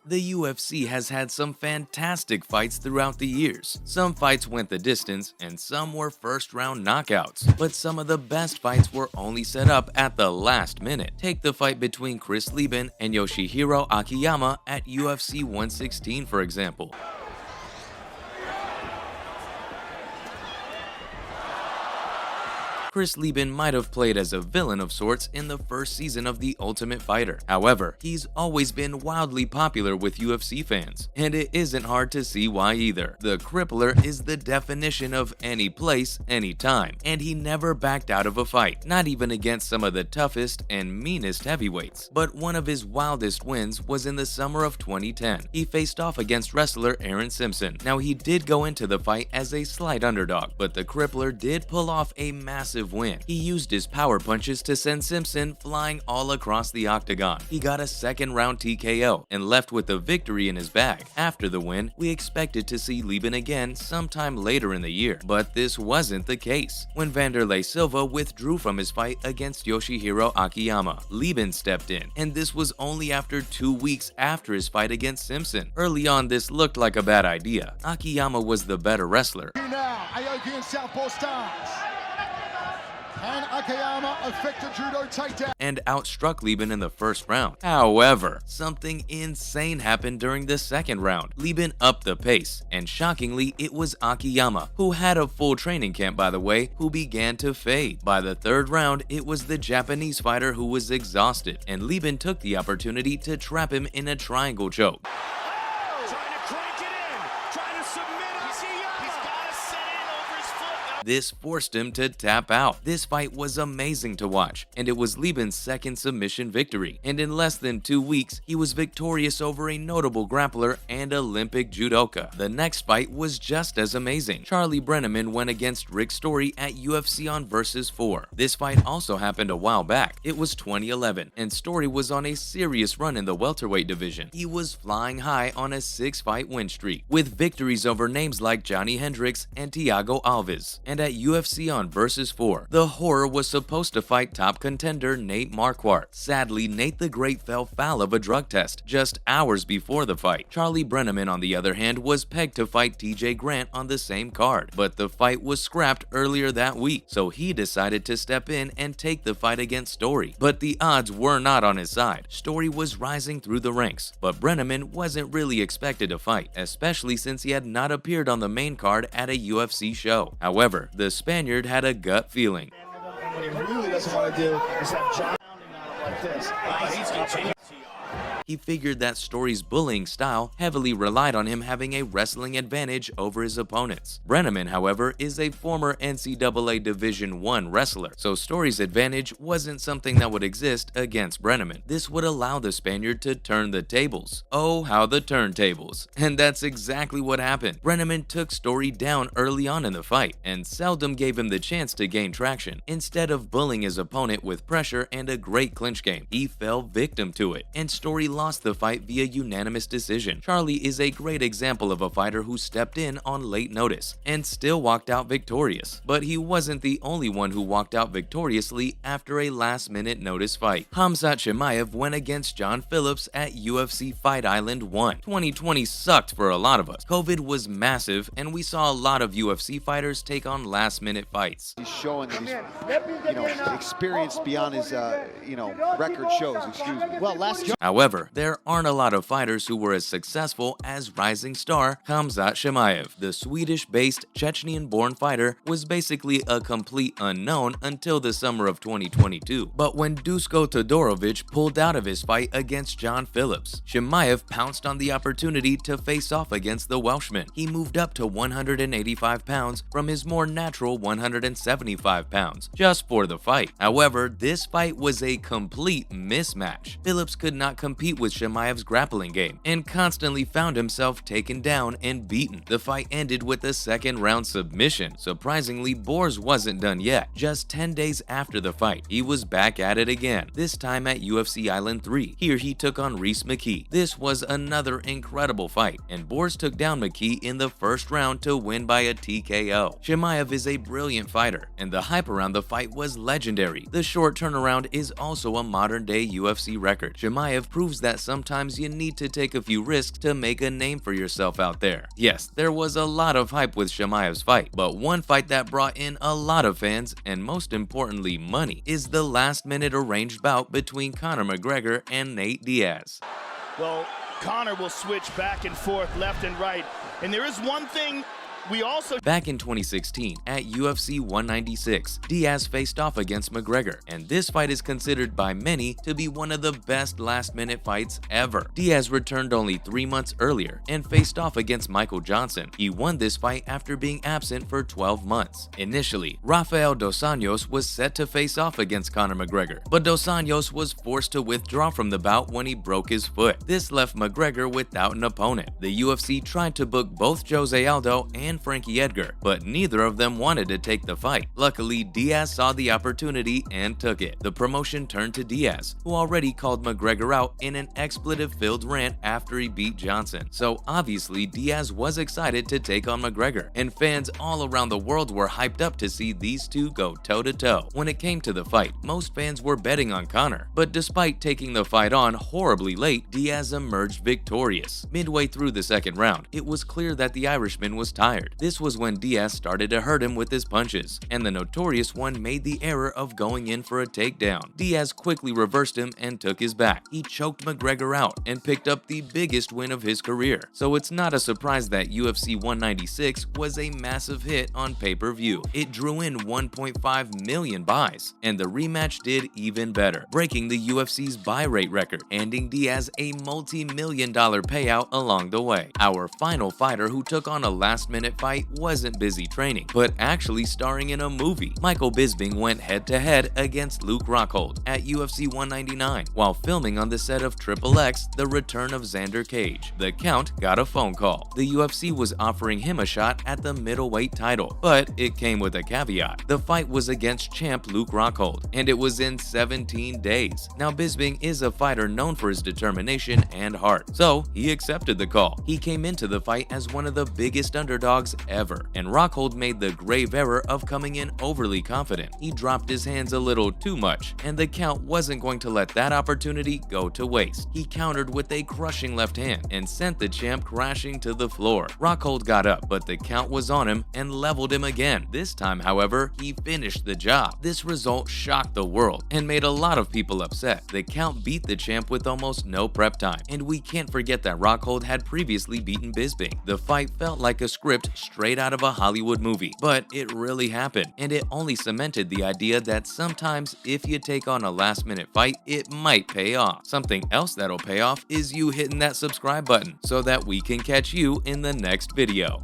The UFC has had some fantastic fights throughout the years. Some fights went the distance, and some were first-round knockouts. But some of the best fights were only set up at the last minute. Take the fight between Chris Lieben and Yoshihiro Akiyama at UFC 116, for example. Chris Lieben might have played as a villain of sorts in the first season of The Ultimate Fighter. However, he's always been wildly popular with UFC fans, and it isn't hard to see why either. The Crippler is the definition of any place, anytime, and he never backed out of a fight, not even against some of the toughest and meanest heavyweights. But one of his wildest wins was in the summer of 2010. He faced off against wrestler Aaron Simpson. Now, he did go into the fight as a slight underdog, but the Crippler did pull off a massive win. He used his power punches to send Simpson flying all across the octagon. He got a second-round TKO and left with a victory in his bag. After the win, we expected to see Lieben again sometime later in the year, but this wasn't the case. When Vanderlei Silva withdrew from his fight against Yoshihiro Akiyama, Lieben stepped in, and this was only after 2 weeks after his fight against Simpson. Early on, this looked like a bad idea. Akiyama was the better wrestler. Now, Aoki in southpaw stance. And Akiyama effect a judo takedown And outstruck Lieben in the first round. However, something insane happened during the second round. Lieben upped the pace, and shockingly, it was Akiyama, who had a full training camp by the way, who began to fade. By the third round, it was the Japanese fighter who was exhausted, and Lieben took the opportunity to trap him in a triangle choke. This forced him to tap out. This fight was amazing to watch, and it was Lieben's second submission victory. And in less than 2 weeks, he was victorious over a notable grappler and Olympic judoka. The next fight was just as amazing. Charlie Brenneman went against Rick Story at UFC on Versus 4. This fight also happened a while back. It was 2011, and Story was on a serious run in the welterweight division. He was flying high on a 6-fight win streak, with victories over names like Johnny Hendricks and Thiago Alves. And at UFC on Versus 4, the Horror was supposed to fight top contender Nate Marquardt. Sadly, Nate the Great fell foul of a drug test just hours before the fight. Charlie Brenneman, on the other hand, was pegged to fight TJ Grant on the same card, but the fight was scrapped earlier that week, so he decided to step in and take the fight against Story. But the odds were not on his side. Story was rising through the ranks, but Brenneman wasn't really expected to fight, especially since he had not appeared on the main card at a UFC show. However, the Spaniard had a gut feeling. and what he really doesn't want to do is have John like this. He's continuing. He figured that Story's bullying style heavily relied on him having a wrestling advantage over his opponents. Brenneman, however, is a former NCAA Division I wrestler, so Story's advantage wasn't something that would exist against Brenneman. This would allow the Spaniard to turn the tables. Oh, how the turntables. And that's exactly what happened. Brenneman took Story down early on in the fight, and seldom gave him the chance to gain traction. Instead of bullying his opponent with pressure and a great clinch game, he fell victim to it, and Story lost the fight via unanimous decision. Charlie is a great example of a fighter who stepped in on late notice and still walked out victorious. But he wasn't the only one who walked out victoriously after a last-minute notice fight. Khamzat Chimaev went against John Phillips at UFC Fight Island 1. 2020 sucked for a lot of us. COVID was massive, and we saw a lot of UFC fighters take on last-minute fights. He's showing that he's, experienced beyond his, record shows. Excuse me. Well, However, there aren't a lot of fighters who were as successful as rising star Khamzat Chimaev. The Swedish-based Chechnyan-born fighter was basically a complete unknown until the summer of 2022. But when Dusko Todorovic pulled out of his fight against John Phillips, Chimaev pounced on the opportunity to face off against the Welshman. He moved up to 185 pounds from his more natural 175 pounds just for the fight. However, this fight was a complete mismatch. Phillips could not compete with Chimaev's grappling game and constantly found himself taken down and beaten. The fight ended with a second-round submission. Surprisingly, Borz wasn't done yet. Just 10 days after the fight, he was back at it again, this time at UFC Island 3. Here he took on Rhys McKee. This was another incredible fight, and Borz took down McKee in the first round to win by a TKO. Chimaev is a brilliant fighter, and the hype around the fight was legendary. The short turnaround is also a modern-day UFC record. Chimaev proves that sometimes you need to take a few risks to make a name for yourself out there. Yes, there was a lot of hype with Chimaev's fight, but one fight that brought in a lot of fans, and most importantly money, is the last-minute arranged bout between Conor McGregor and Nate Diaz. Well, Conor will switch back and forth, left and right, and there is one thing back in 2016, at UFC 196, Diaz faced off against McGregor, and this fight is considered by many to be one of the best last-minute fights ever. Diaz returned only 3 months earlier and faced off against Michael Johnson. He won this fight after being absent for 12 months. Initially, Rafael dos Anjos was set to face off against Conor McGregor, but dos Anjos was forced to withdraw from the bout when he broke his foot. This left McGregor without an opponent. The UFC tried to book both Jose Aldo and Frankie Edgar, but neither of them wanted to take the fight. Luckily, Diaz saw the opportunity and took it. The promotion turned to Diaz, who already called McGregor out in an expletive-filled rant after he beat Johnson. So obviously, Diaz was excited to take on McGregor, and fans all around the world were hyped up to see these two go toe-to-toe. When it came to the fight, most fans were betting on Conor, but despite taking the fight on horribly late, Diaz emerged victorious. Midway through the second round, it was clear that the Irishman was tired. This was when Diaz started to hurt him with his punches, and the Notorious One made the error of going in for a takedown. Diaz quickly reversed him and took his back. He choked McGregor out and picked up the biggest win of his career. So it's not a surprise that UFC 196 was a massive hit on pay-per-view. It drew in 1.5 million buys, and the rematch did even better, breaking the UFC's buy rate record, handing Diaz a multi-million-dollar payout along the way. Our final fighter who took on a last-minute fight wasn't busy training, but actually starring in a movie. Michael Bisping went head-to-head against Luke Rockhold at UFC 199 while filming on the set of Triple X: The Return of Xander Cage. The Count got a phone call. The UFC was offering him a shot at the middleweight title, but it came with a caveat. The fight was against champ Luke Rockhold, and it was in 17 days. Now, Bisping is a fighter known for his determination and heart, so he accepted the call. He came into the fight as one of the biggest underdogs ever, and Rockhold made the grave error of coming in overly confident. He dropped his hands a little too much, and the Count wasn't going to let that opportunity go to waste. He countered with a crushing left hand and sent the champ crashing to the floor. Rockhold got up, but the Count was on him and leveled him again. This time, however, he finished the job. This result shocked the world and made a lot of people upset. The Count beat the champ with almost no prep time, and we can't forget that Rockhold had previously beaten Bisping. The fight felt like a script straight out of a Hollywood movie, but it really happened, and it only cemented the idea that sometimes if you take on a last-minute fight, it might pay off. Something else that'll pay off is you hitting that subscribe button so that we can catch you in the next video.